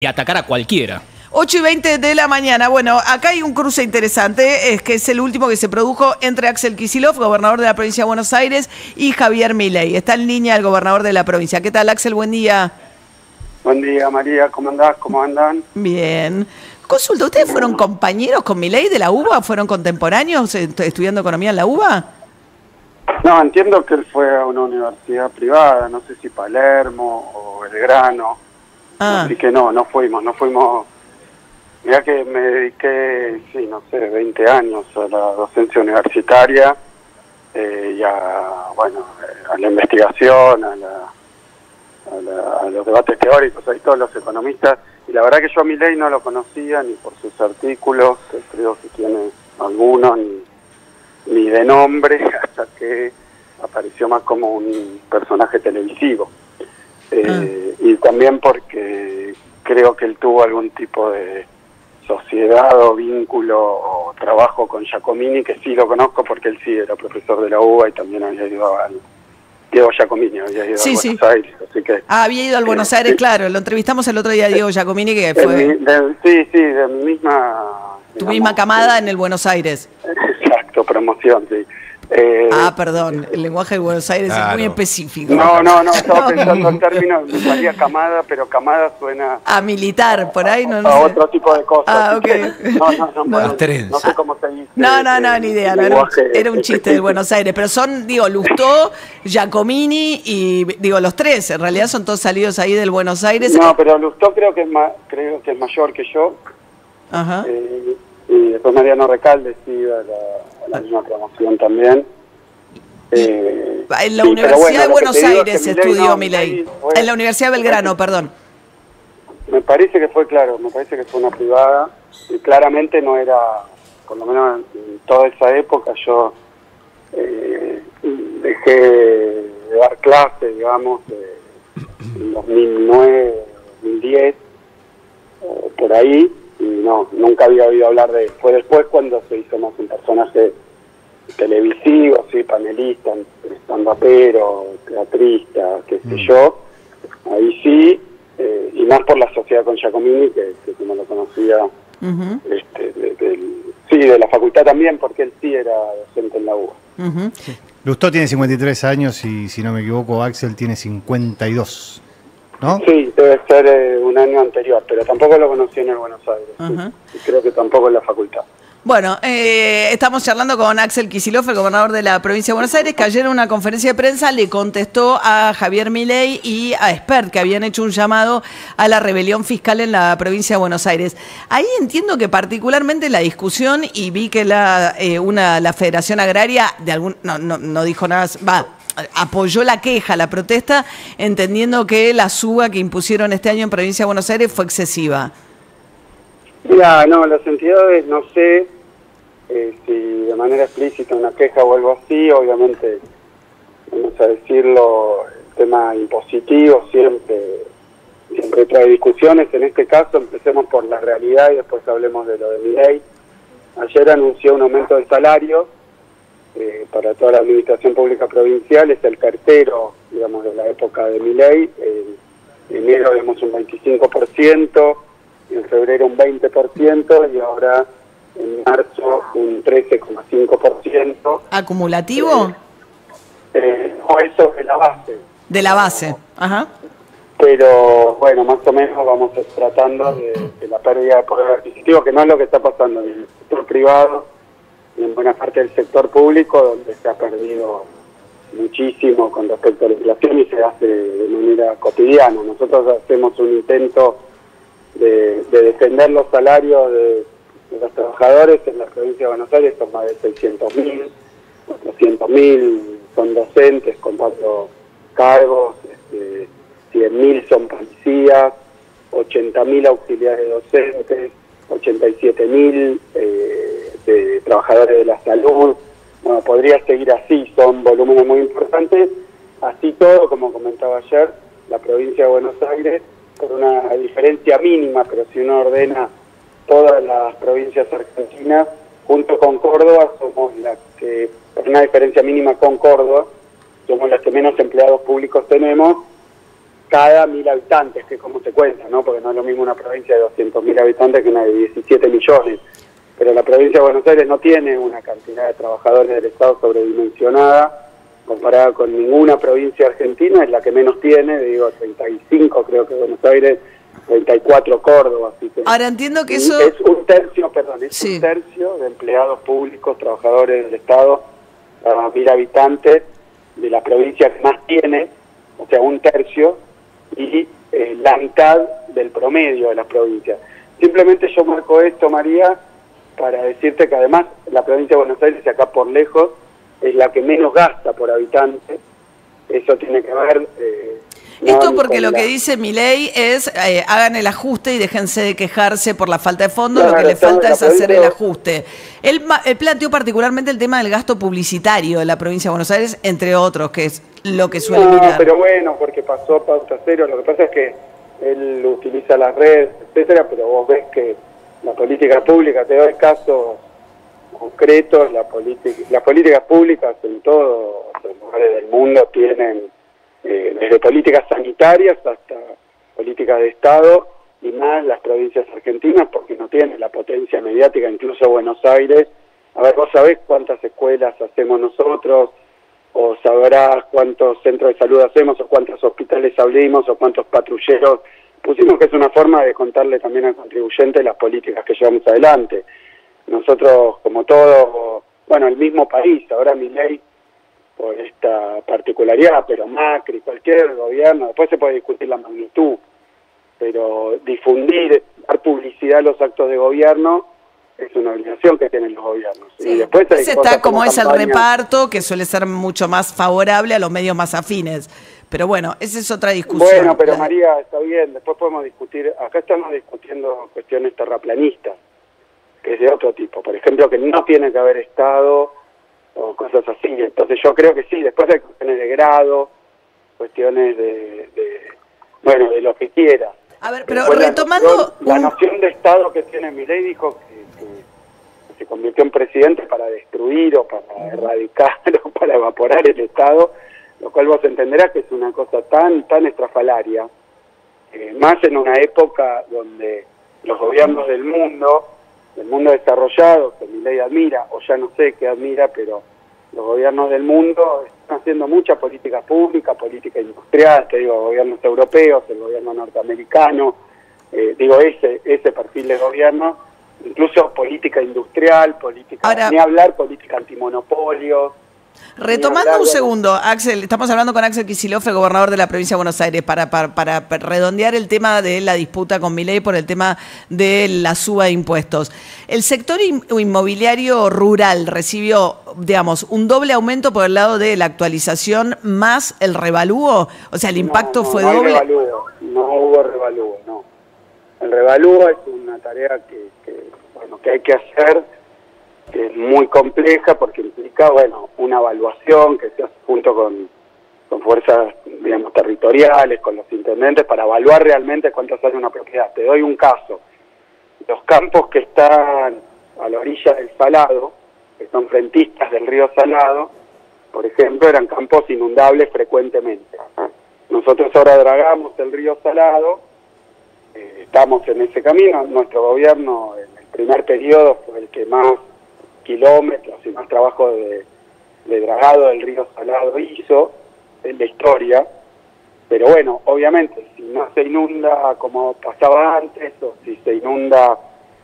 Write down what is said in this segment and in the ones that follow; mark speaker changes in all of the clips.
Speaker 1: y atacar a cualquiera.
Speaker 2: 8:20 de la mañana. Bueno, acá hay un cruce interesante, es que es el último que se produjo entre Axel Kicillof, gobernador de la provincia de Buenos Aires, y Javier Milei. Está en línea el gobernador de la provincia. ¿Qué tal, Axel? Buen día.
Speaker 3: Buen día, María. ¿Cómo andás? ¿Cómo andan?
Speaker 2: Bien. Consulta, ¿ustedes fueron compañeros con Milei de la UBA? ¿Fueron contemporáneos estudiando economía en la UBA?
Speaker 3: No, entiendo que él fue a una universidad privada, no sé si Palermo o Belgrano. Así que no fuimos. Mirá que me dediqué, sí, no sé, 20 años a la docencia universitaria y a la investigación, a los debates teóricos, ahí todos los economistas. Y la verdad que yo a Milei no lo conocía ni por sus artículos, que creo que tiene algunos, ni de nombre, hasta que apareció más como un personaje televisivo. Y también porque creo que él tuvo algún tipo de sociedad o vínculo o trabajo con Giacomini, que sí lo conozco porque él sí era profesor de la UBA y también había ido al Diego Giacomini, había ido a Buenos Aires, así que...
Speaker 2: había ido al Buenos Aires, claro, lo entrevistamos el otro día a Diego Giacomini, que fue...
Speaker 3: de mi misma...
Speaker 2: Tu misma camada en el Buenos Aires.
Speaker 3: Exacto, promoción, sí.
Speaker 2: Perdón, el lenguaje de Buenos Aires es muy específico.
Speaker 3: No, estaba pensando en términos, me salía camada, pero camada suena...
Speaker 2: A militar, por ahí no sé.
Speaker 3: A otro tipo de cosas.
Speaker 2: Ok.
Speaker 3: No sé cómo se dice.
Speaker 2: No, ni idea. Era un chiste de Buenos Aires, pero son, Lustó, Giacomini y, los tres, en realidad son todos salidos ahí del Buenos Aires.
Speaker 3: No, pero Lustó creo que es mayor que yo.
Speaker 2: Ajá.
Speaker 3: Y después Mariano Recalde sí iba a la misma promoción también.
Speaker 2: En la Universidad de Buenos Aires estudió Milei. En la Universidad de Belgrano, perdón.
Speaker 3: Me parece que fue una privada, y claramente no era, por lo menos en toda esa época, yo dejé de dar clases, digamos, en 2009, 2010, por ahí, y nunca había oído hablar de él. Fue después cuando se hizo más un personaje televisivo, sí, panelista, stand-upero, teatrista, qué sé yo, ahí sí, y más por la sociedad con Giacomini, que como lo conocía, de la facultad también, porque él sí era docente en la UBA.
Speaker 4: Sí. Lustó tiene 53 años y, si no me equivoco, Axel tiene 52, ¿no? Sí,
Speaker 3: debe ser un año anterior, pero tampoco lo conocí en el Buenos Aires, sí, y creo que tampoco en la facultad.
Speaker 2: Bueno, estamos charlando con Axel Kicillof, el gobernador de la provincia de Buenos Aires, que ayer en una conferencia de prensa le contestó a Javier Milei y a Espert, que habían hecho un llamado a la rebelión fiscal en la provincia de Buenos Aires. Ahí entiendo que particularmente la discusión, y vi que la Federación Agraria no dijo nada, apoyó la queja, la protesta, entendiendo que la suba que impusieron este año en provincia de Buenos Aires fue excesiva.
Speaker 3: Mira, las entidades, no sé si de manera explícita una queja o algo así, obviamente, vamos a decirlo, el tema impositivo siempre trae discusiones. En este caso empecemos por la realidad y después hablemos de lo de Milei. Ayer anunció un aumento de salario para toda la administración pública provincial, es el tercero, digamos, de la época de Milei. En enero vemos un 25%, en febrero un 20% y ahora en marzo un 13,5%.
Speaker 2: ¿Acumulativo?
Speaker 3: O eso de la base.
Speaker 2: De la base, ajá.
Speaker 3: Pero bueno, más o menos vamos tratando de la pérdida de poder adquisitivo, que no es lo que está pasando en el sector privado y en buena parte del sector público, donde se ha perdido muchísimo con respecto a la inflación y se hace de manera cotidiana. Nosotros hacemos un intento de defender los salarios de los trabajadores en la provincia de Buenos Aires. Son más de 600.000, 400.000 son docentes con 4 cargos, 100.000 son policías, 80.000 auxiliares docentes, 87.000 de trabajadores de la salud. Bueno, podría seguir así, son volúmenes muy importantes. Así todo, como comentaba ayer, la provincia de Buenos Aires, por una diferencia mínima, pero si uno ordena todas las provincias argentinas, junto con Córdoba, somos las que, por una diferencia mínima con Córdoba, somos las que menos empleados públicos tenemos, cada 1000 habitantes, que es como se cuenta, ¿no? Porque no es lo mismo una provincia de 200.000 habitantes que una de 17 millones. Pero la provincia de Buenos Aires no tiene una cantidad de trabajadores del Estado sobredimensionada comparada con ninguna provincia argentina, es la que menos tiene, digo 35 creo que Buenos Aires, 34 Córdoba. Así que
Speaker 2: ahora entiendo que eso...
Speaker 3: Es un tercio, perdón, es
Speaker 2: Sí.
Speaker 3: un tercio de empleados públicos, trabajadores del Estado, a 1000 habitantes, de la provincia que más tiene, o sea, un tercio, y la mitad del promedio de las provincias. Simplemente yo marco esto, María, para decirte que además la provincia de Buenos Aires, acá por lejos, es la que menos gasta por habitante. Eso tiene que ver...
Speaker 2: Esto
Speaker 3: no,
Speaker 2: porque lo
Speaker 3: con
Speaker 2: que
Speaker 3: la...
Speaker 2: dice Milei es hagan el ajuste y déjense de quejarse por la falta de fondos,
Speaker 3: Claro,
Speaker 2: lo que le
Speaker 3: estamos
Speaker 2: falta
Speaker 3: en la
Speaker 2: es hacer el
Speaker 3: provincia-
Speaker 2: ajuste. Él planteó particularmente el tema del gasto publicitario de la provincia de Buenos Aires, entre otros, que es lo que suele
Speaker 3: No,
Speaker 2: mirar.
Speaker 3: pero bueno, porque pasó pauta cero. Lo que pasa es que él utiliza las redes, etcétera, pero vos ves que la política pública, te doy casos concretos, las políticas públicas en todos los lugares del mundo tienen, desde políticas sanitarias hasta políticas de Estado, y más las provincias argentinas, porque no tienen la potencia mediática, incluso Buenos Aires. A ver, vos sabés cuántas escuelas hacemos nosotros, o sabrás cuántos centros de salud hacemos, o cuántos hospitales abrimos, o cuántos patrulleros pusimos, que es una forma de contarle también al contribuyente las políticas que llevamos adelante. Nosotros, como todo, bueno, el mismo país, ahora Milei, por esta particularidad, pero Macri, cualquier gobierno, después se puede discutir la magnitud, pero difundir, dar publicidad a los actos de gobierno es una obligación que tienen los gobiernos.
Speaker 2: Sí.
Speaker 3: Y después hay
Speaker 2: Ese
Speaker 3: cosas
Speaker 2: está como es el
Speaker 3: campañas.
Speaker 2: reparto, que suele ser mucho más favorable a los medios más afines. Pero bueno, esa es otra discusión.
Speaker 3: Bueno, pero María, está bien, después podemos discutir, acá estamos discutiendo cuestiones terraplanistas, que es de otro tipo, por ejemplo, que no tiene que haber Estado o cosas así. Entonces yo creo que sí, después hay cuestiones de grado, cuestiones bueno, de lo que quiera.
Speaker 2: A ver, pero
Speaker 3: Después
Speaker 2: retomando...
Speaker 3: la noción de Estado que tiene Milei, dijo que se convirtió en presidente para destruir o para erradicar o para evaporar el Estado, lo cual vos entenderás que es una cosa tan estrafalaria, más en una época donde los gobiernos del mundo desarrollado, que Milei admira, o ya no sé qué admira, pero los gobiernos del mundo están haciendo mucha política pública, política industrial, te digo, gobiernos europeos, el gobierno norteamericano, digo, ese perfil de gobierno, incluso política industrial, política,
Speaker 2: Ahora,
Speaker 3: ni hablar política antimonopolio.
Speaker 2: retomando un segundo, Axel, estamos hablando con Axel Kicillof, el gobernador de la provincia de Buenos Aires, para redondear el tema de la disputa con Milei por el tema de la suba de impuestos. El sector inmobiliario rural recibió, digamos, un doble aumento por el lado de la actualización más el revalúo, o sea, el impacto fue
Speaker 3: no
Speaker 2: doble.
Speaker 3: No hubo revalúo, no. El revalúo es una tarea que hay que hacer, que es muy compleja porque implica, bueno, una evaluación que se hace junto con fuerzas, digamos, territoriales, con los intendentes, para evaluar realmente cuánto sale una propiedad. Te doy un caso. Los campos que están a la orilla del Salado, que son frentistas del río Salado, por ejemplo, eran campos inundables frecuentemente. Nosotros ahora dragamos el río Salado, estamos en ese camino. Nuestro gobierno en el primer periodo fue el que más kilómetros y más trabajo de dragado del río Salado hizo en la historia, pero bueno, obviamente si no se inunda como pasaba antes, o si se inunda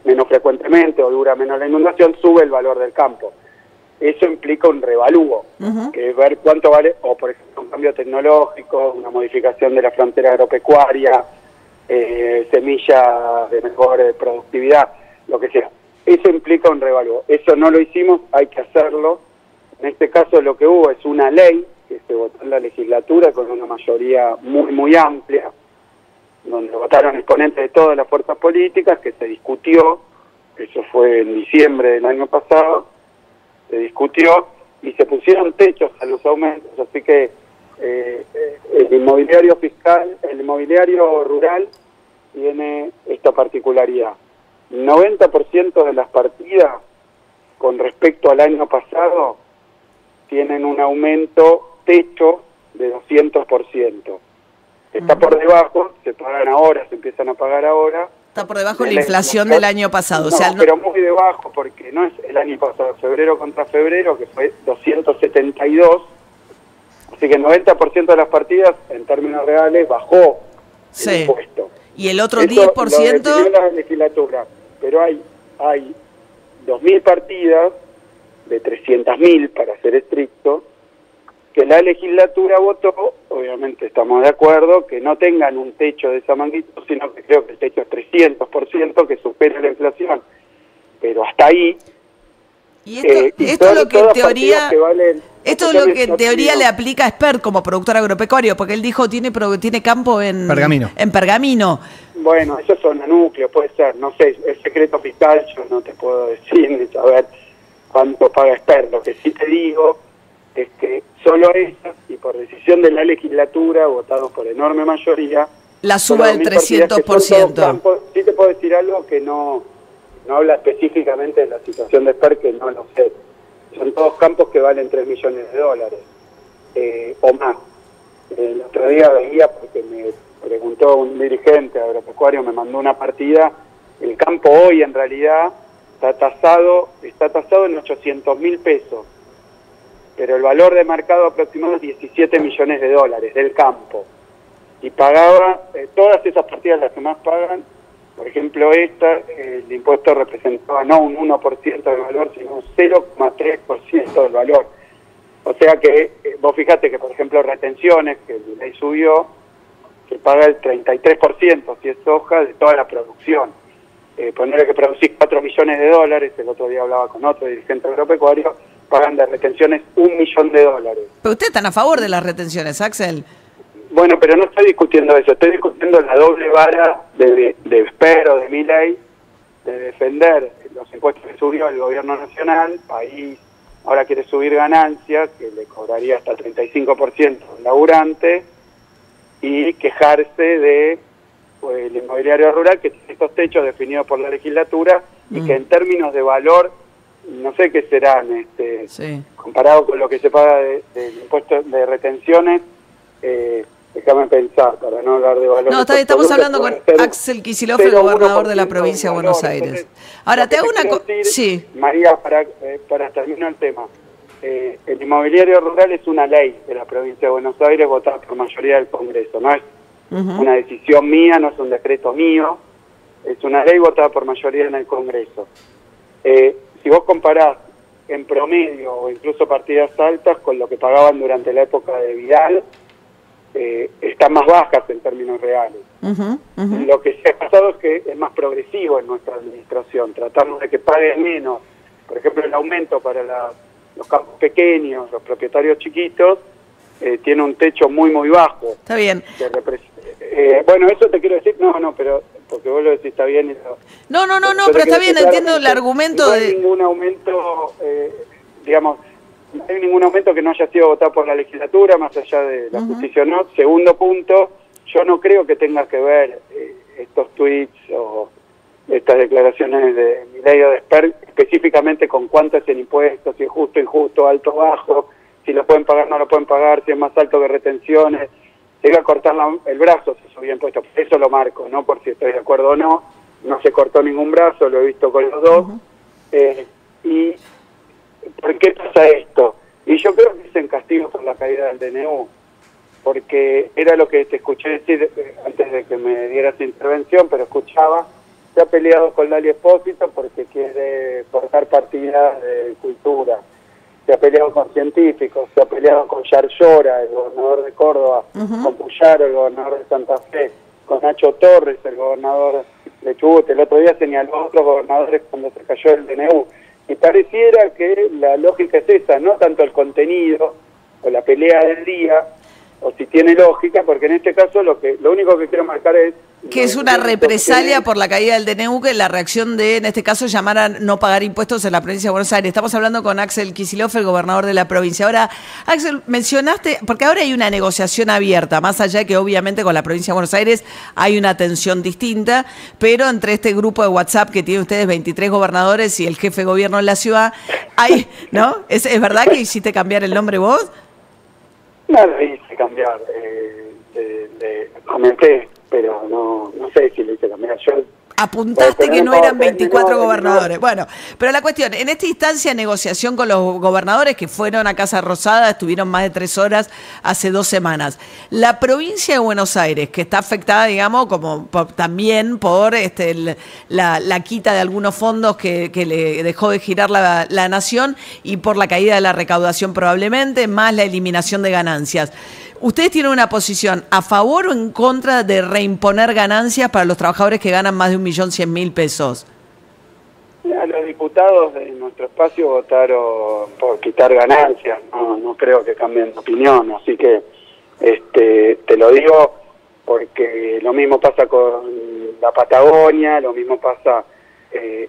Speaker 3: menos frecuentemente o dura menos la inundación, sube el valor del campo. Eso implica un revalúo, que es ver cuánto vale, o por ejemplo un cambio tecnológico, una modificación de la frontera agropecuaria, semillas de mejor productividad, lo que sea. Eso implica un revalúo. Eso no lo hicimos, hay que hacerlo. En este caso lo que hubo es una ley que se votó en la legislatura con una mayoría muy amplia, donde votaron exponentes de todas las fuerzas políticas, que se discutió, eso fue en diciembre del año pasado, se discutió y se pusieron techos a los aumentos, así que el inmobiliario fiscal, el inmobiliario rural tiene esta particularidad. 90% de las partidas con respecto al año pasado tienen un aumento techo de 200%. Está por debajo, se pagan ahora, se empiezan a pagar ahora.
Speaker 2: Está por debajo de la inflación del año pasado.
Speaker 3: No,
Speaker 2: O sea, no...
Speaker 3: pero muy debajo, porque no es el año pasado, febrero contra febrero, que fue 272. Así que el 90% de las partidas, en términos reales, bajó el impuesto.
Speaker 2: ¿Y el otro
Speaker 3: Eso
Speaker 2: 10%?
Speaker 3: lo definió la legislatura. Pero hay 2.000 partidas, de 300.000 para ser estricto, que la legislatura votó, obviamente estamos de acuerdo, que no tengan un techo de esa magnitud, sino que creo que el techo es 300%, que supere la inflación. Pero hasta ahí...
Speaker 2: Y esto es lo que en teoría... Esto es lo que en teoría le aplica a Spert como productor agropecuario, porque él dijo tiene campo en
Speaker 4: Pergamino.
Speaker 2: En Pergamino.
Speaker 3: Bueno, eso son núcleos, puede ser, no sé, es secreto fiscal, yo no te puedo decir ni saber cuánto paga Spert. Lo que sí te digo es que solo esas, y por decisión de la legislatura, votado por enorme mayoría,
Speaker 2: la suba del 300%.
Speaker 3: Sí te puedo decir algo que no habla específicamente de la situación de Spert, que no lo sé. Son todos campos que valen $3 millones o más. El otro día veía, porque me preguntó un dirigente agropecuario, me mandó una partida, el campo hoy en realidad está tasado en 800.000 pesos, pero el valor de mercado aproximado es $17 millones del campo. Y pagaba, todas esas partidas las que más pagan, por ejemplo esta, el impuesto representaba no un 1% del valor, sino un 0,3% del valor. O sea que, vos fijate que por ejemplo retenciones, que la ley subió, que paga el 33%, si es soja, de toda la producción. Ponerle que producís $4 millones, el otro día hablaba con otro dirigente agropecuario, pagan de retenciones $1 millón.
Speaker 2: Pero ustedes están a favor de las retenciones, Axel.
Speaker 3: Bueno, pero no estoy discutiendo eso, estoy discutiendo la doble vara de Spert o de Milei, de defender los impuestos que subió el gobierno nacional, país ahora quiere subir ganancias, que le cobraría hasta 35% al laburante, y quejarse de el inmobiliario rural, que tiene estos techos definidos por la legislatura, y que en términos de valor, no sé qué serán, comparado con lo que se paga del impuesto de retenciones, déjame pensar, para no hablar de valor.
Speaker 2: No, estamos hablando con Axel Kicillof, el gobernador de la provincia de Buenos Aires.
Speaker 3: Entonces,
Speaker 2: ahora, te hago una cosa... Sí.
Speaker 3: María, para terminar el tema, el inmobiliario rural es una ley de la provincia de Buenos Aires votada por mayoría del Congreso, no es una decisión mía, no es un decreto mío, es una ley votada por mayoría en el Congreso. Si vos comparás en promedio o incluso partidas altas con lo que pagaban durante la época de Vidal, están más bajas en términos reales. Lo que se ha pasado es que es más progresivo en nuestra administración. Tratamos de que paguen menos. Por ejemplo, el aumento para los campos pequeños, los propietarios chiquitos, tiene un techo muy bajo.
Speaker 2: Está bien.
Speaker 3: Bueno, eso te quiero decir, pero porque vos lo decís, está bien.
Speaker 2: No, pero está bien, entiendo el argumento
Speaker 3: no hay ningún aumento, digamos, no hay ningún aumento que no haya sido votado por la legislatura, más allá de la justicia o no. Segundo punto, yo no creo que tenga que ver estos tweets o estas declaraciones de Milei o de Spert específicamente con cuánto es el impuesto, si es justo, injusto, alto, bajo, si lo pueden pagar, no lo pueden pagar, si es más alto que retenciones. Se iba a cortar el brazo si subía impuestos, eso lo marco, no por si estoy de acuerdo o no. No se cortó ningún brazo, lo he visto con los dos. ¿Y por qué pasa esto? Y yo creo que es en castigo por la caída del DNU, porque era lo que te escuché decir antes de que me dieras intervención, pero escuchaba, se ha peleado con Lali Espósito porque quiere cortar partidas de cultura, se ha peleado con científicos, se ha peleado con Yarlora, el gobernador de Córdoba, con Puyaro, el gobernador de Santa Fe, con Nacho Torres, el gobernador de Chubut. El otro día señaló a otros gobernadores cuando se cayó el DNU. Y pareciera que la lógica es esa, no tanto el contenido o la pelea del día, o si tiene lógica, porque en este caso lo único que quiero marcar es...
Speaker 2: Que es una represalia por la caída del DNU, que la reacción de, en este caso, llamar a no pagar impuestos en la provincia de Buenos Aires. Estamos hablando con Axel Kicillof, el gobernador de la provincia. Ahora, Axel, mencionaste, porque ahora hay una negociación abierta, más allá de que obviamente con la provincia de Buenos Aires hay una tensión distinta, pero entre este grupo de WhatsApp que tiene ustedes 23 gobernadores y el jefe de gobierno en la ciudad, hay, ¿no? ¿Es verdad que hiciste cambiar el nombre vos?
Speaker 3: No lo hice cambiar. le comenté, pero no sé si le hice cambiar. Yo
Speaker 2: apuntaste que no eran 24 gobernadores. Bueno, pero la cuestión, en esta instancia de negociación con los gobernadores que fueron a Casa Rosada, estuvieron más de 3 horas hace 2 semanas. La provincia de Buenos Aires, que está afectada, digamos, como también por la quita de algunos fondos que le dejó de girar la nación y por la caída de la recaudación probablemente, más la eliminación de ganancias. ¿Ustedes tienen una posición a favor o en contra de reimponer ganancias para los trabajadores que ganan más de 1.100.000 pesos?
Speaker 3: Los diputados de nuestro espacio votaron por quitar ganancias, no creo que cambien de opinión, así que te lo digo porque lo mismo pasa con la Patagonia, lo mismo pasa,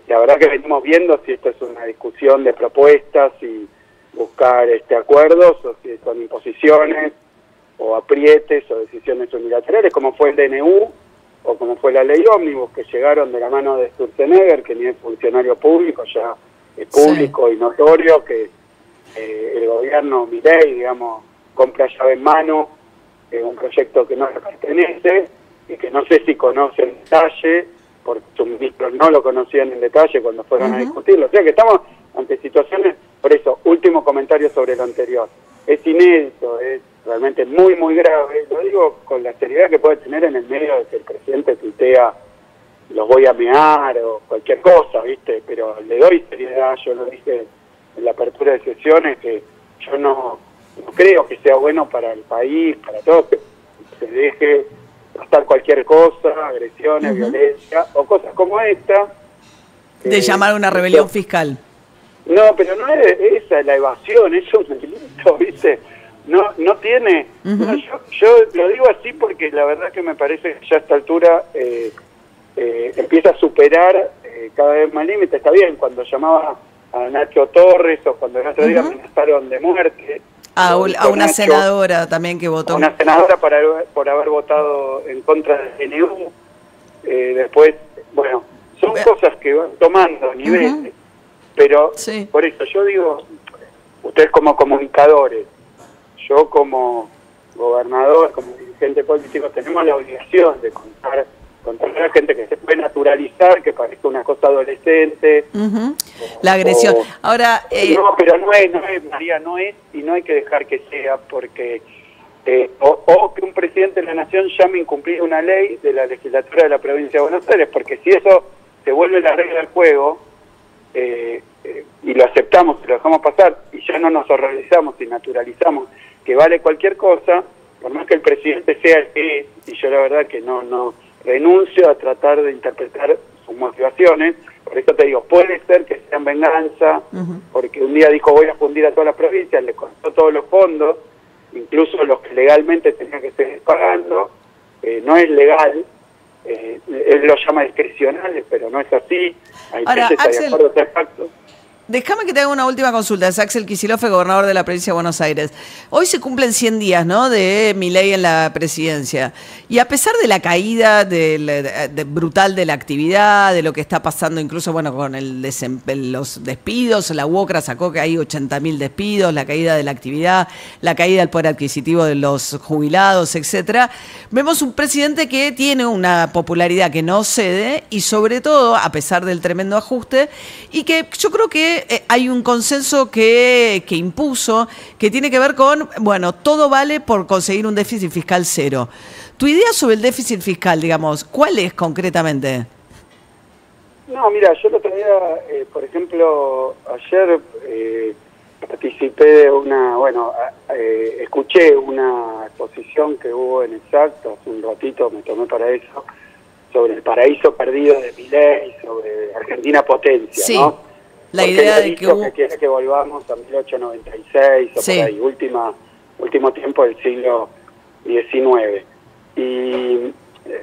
Speaker 3: la verdad que venimos viendo si esto es una discusión de propuestas y buscar acuerdos o si son imposiciones o aprietes o decisiones unilaterales, como fue el DNU o como fue la ley ómnibus, que llegaron de la mano de Sturzenegger, que ni es funcionario público, ya es público y notorio que el gobierno Milei, digamos, compra llave en mano un proyecto que no le pertenece y que no sé si conoce en detalle, porque sus ministros no lo conocían en detalle cuando fueron a discutirlo. O sea que estamos ante situaciones, por eso, último comentario sobre lo anterior. Es inédito, es realmente muy grave, lo digo con la seriedad que puede tener en el medio de que el presidente tuitea los voy a mear o cualquier cosa, ¿viste? Pero le doy seriedad, yo lo dije en la apertura de sesiones, que yo no creo que sea bueno para el país, para todos, que se deje gastar cualquier cosa, agresiones, violencia o cosas como esta.
Speaker 2: De llamar a una rebelión fiscal.
Speaker 3: No, pero no es esa la evasión, eso es un delito, ¿viste? No tiene... no, yo lo digo así porque la verdad que me parece que ya a esta altura empieza a superar cada vez más límites. Está bien, cuando llamaba a Nacho Torres o cuando el otro día amenazaron de muerte...
Speaker 2: A una senadora también que votó.
Speaker 3: Una senadora por haber votado en contra del DNU. Después, bueno, son cosas que van tomando niveles. Pero por eso yo digo, ustedes como comunicadores, yo como gobernador, como dirigente político, tenemos la obligación de contar a la gente que se puede naturalizar, que parezca una cosa adolescente.
Speaker 2: La agresión. Ahora,
Speaker 3: no, pero no es, María, no es, y no hay que dejar que sea, porque o que un presidente de la Nación llame a incumplir una ley de la legislatura de la provincia de Buenos Aires, porque si eso se vuelve la regla del juego, y lo aceptamos, y lo dejamos pasar, y ya no nos horrorizamos y naturalizamos que vale cualquier cosa, por más que el presidente sea el que es, y yo la verdad que no renuncio a tratar de interpretar sus motivaciones, por eso te digo, puede ser que sean venganza, porque un día dijo voy a fundir a todas las provincias, le costó todos los fondos, incluso los que legalmente tenía que seguir pagando, no es legal, él lo llama discrecionales, pero no es así. Hay veces hay acuerdos de facto.
Speaker 2: Déjame que te haga una última consulta. Es Axel Kicillof, gobernador de la provincia de Buenos Aires. Hoy se cumplen 100 días, ¿no?, de Milei en la presidencia. Y a pesar de la caída brutal de la actividad, de lo que está pasando incluso, bueno, con los despidos, la UOCRA sacó que hay 80.000 despidos, la caída de la actividad, la caída del poder adquisitivo de los jubilados, etcétera. Vemos un presidente que tiene una popularidad que no cede y sobre todo, a pesar del tremendo ajuste, y que yo creo que hay un consenso que impuso, que tiene que ver con, bueno, todo vale por conseguir un déficit fiscal cero. Tu idea sobre el déficit fiscal, digamos, ¿cuál es concretamente?
Speaker 3: No, mira, yo el otro día, por ejemplo, ayer participé de escuché una exposición que hubo en Exacto, hace un ratito me tomé para eso, sobre el paraíso perdido de Milei, sobre Argentina potencia, ¿no?
Speaker 2: La idea de que
Speaker 3: quiere que volvamos a 1896 o por ahí, último tiempo del siglo XIX. Y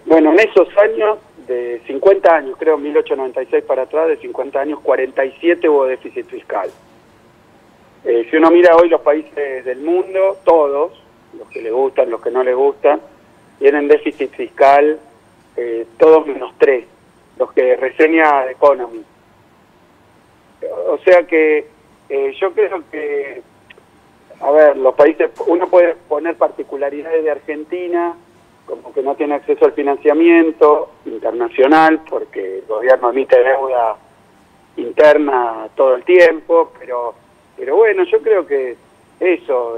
Speaker 3: bueno, en esos años, de 50 años, creo 1896 para atrás, de 50 años, 47 hubo déficit fiscal. Si uno mira hoy los países del mundo, todos, los que les gustan, los que no les gustan, tienen déficit fiscal, todos menos 3, los que reseña The Economist. O sea que yo creo que, a ver, los países, uno puede poner particularidades de Argentina, como que no tiene acceso al financiamiento internacional porque el gobierno emite deuda interna todo el tiempo, pero bueno, yo creo que eso,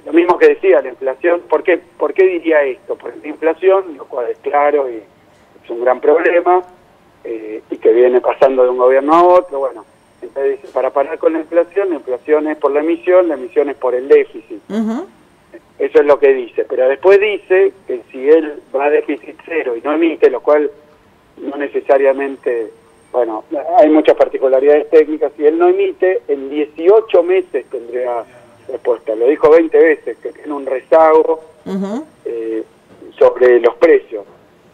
Speaker 3: lo mismo que decía, la inflación, ¿por qué diría esto? Porque la inflación, lo cual es claro y es un gran problema, y que viene pasando de un gobierno a otro, bueno, entonces dice, para parar con la inflación es por la emisión es por el déficit. Eso es lo que dice, pero después dice que si él va a déficit cero y no emite, lo cual no necesariamente, bueno, hay muchas particularidades técnicas, si él no emite, en 18 meses tendría respuesta. Lo dijo 20 veces, que tiene un rezago sobre los precios.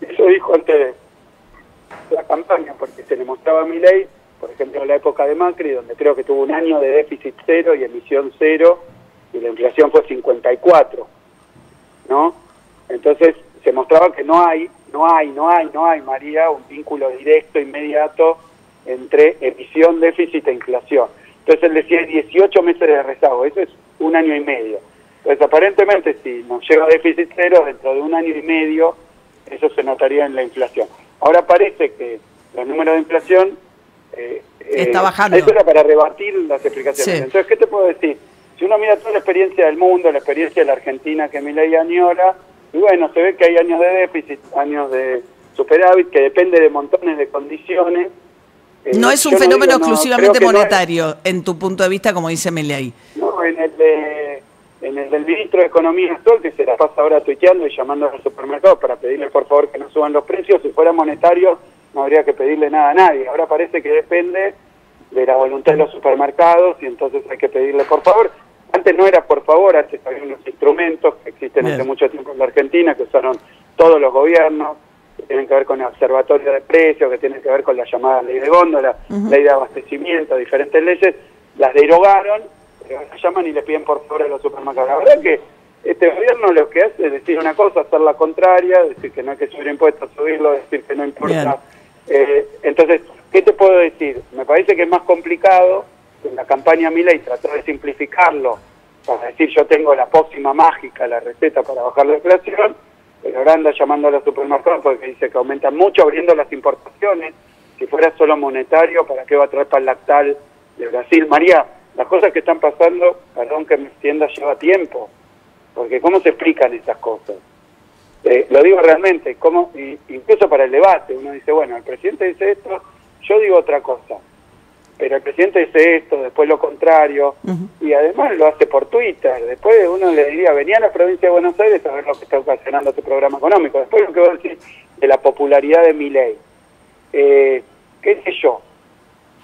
Speaker 3: Eso dijo antes de la campaña, porque se le mostraba a Milei, por ejemplo, en la época de Macri, donde creo que tuvo un año de déficit cero y emisión cero, y la inflación fue 54, ¿no? Entonces se mostraba que no hay, María, un vínculo directo, inmediato, entre emisión, déficit e inflación. Entonces él decía 18 meses de rezago, eso es un año y medio. Entonces aparentemente si nos llega a déficit cero, dentro de un año y medio, eso se notaría en la inflación. Ahora parece que los números de inflación
Speaker 2: está bajando.
Speaker 3: Eso era para rebatir las explicaciones. Sí. Entonces, ¿qué te puedo decir? Si uno mira toda la experiencia del mundo, la experiencia de la Argentina que Milei añora, y bueno, se ve que hay años de déficit, años de superávit, que depende de montones de condiciones.
Speaker 2: No es un fenómeno exclusivamente monetario, en tu punto de vista, como dice Milei.
Speaker 3: No, en el del ministro de Economía actual, que se la pasa ahora tuiteando y llamando a los supermercados para pedirle por favor que no suban los precios, si fuera monetario no habría que pedirle nada a nadie. Ahora parece que depende de la voluntad de los supermercados y entonces hay que pedirle por favor. Antes no era por favor, antes había unos instrumentos que existen hace mucho tiempo en la Argentina, que usaron todos los gobiernos, que tienen que ver con el observatorio de precios, que tienen que ver con la llamada ley de góndola, ley de abastecimiento, diferentes leyes, las derogaron, pero las llaman y le piden por favor a los supermercados. La verdad que este gobierno lo que hace es decir una cosa, hacer la contraria, decir que no hay que subir impuestos, subirlo, decir que no importa. Entonces, ¿qué te puedo decir? Me parece que es más complicado. En la campaña Milei trató de simplificarlo para decir yo tengo la pócima mágica, la receta para bajar la inflación, pero ahora anda llamando a los supermercados porque dice que aumentan mucho abriendo las importaciones. Si fuera solo monetario, ¿para qué va a traer pan lactal de Brasil? María, las cosas que están pasando, perdón que me extienda, lleva tiempo, porque ¿cómo se explican estas cosas? Lo digo realmente, incluso para el debate, uno dice, bueno, el presidente dice esto, yo digo otra cosa, pero el presidente dice esto, después lo contrario, y además lo hace por Twitter. Después uno le diría, venía a la provincia de Buenos Aires a ver lo que está ocasionando este programa económico. Después lo que voy a decir de la popularidad de Milei. ¿Qué sé yo?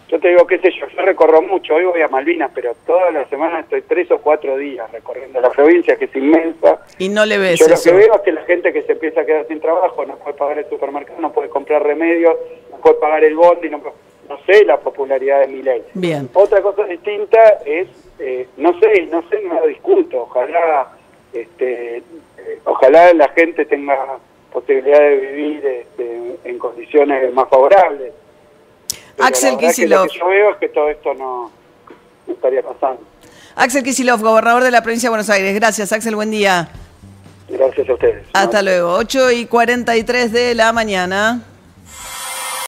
Speaker 3: Yo te digo, qué sé yo recorro mucho, hoy voy a Malvinas, pero toda la semana estoy 3 o 4 días recorriendo la provincia, que es inmensa.
Speaker 2: Y no le ves
Speaker 3: yo
Speaker 2: eso.
Speaker 3: Lo que veo es que la gente que se empieza a quedar sin trabajo, no puede pagar el supermercado, no puede comprar remedios, no puede pagar el bondi, no sé la popularidad de Milei.
Speaker 2: Bien.
Speaker 3: Otra cosa distinta es, no sé, no lo discuto, ojalá la gente tenga posibilidad de vivir en condiciones más favorables. Pero
Speaker 2: Axel Kicillof.
Speaker 3: Lo que yo veo es que todo esto no estaría pasando.
Speaker 2: Axel Kicillof, gobernador de la provincia de Buenos Aires. Gracias, Axel, buen día.
Speaker 3: Gracias a ustedes.
Speaker 2: Hasta luego. 8:43 de la mañana.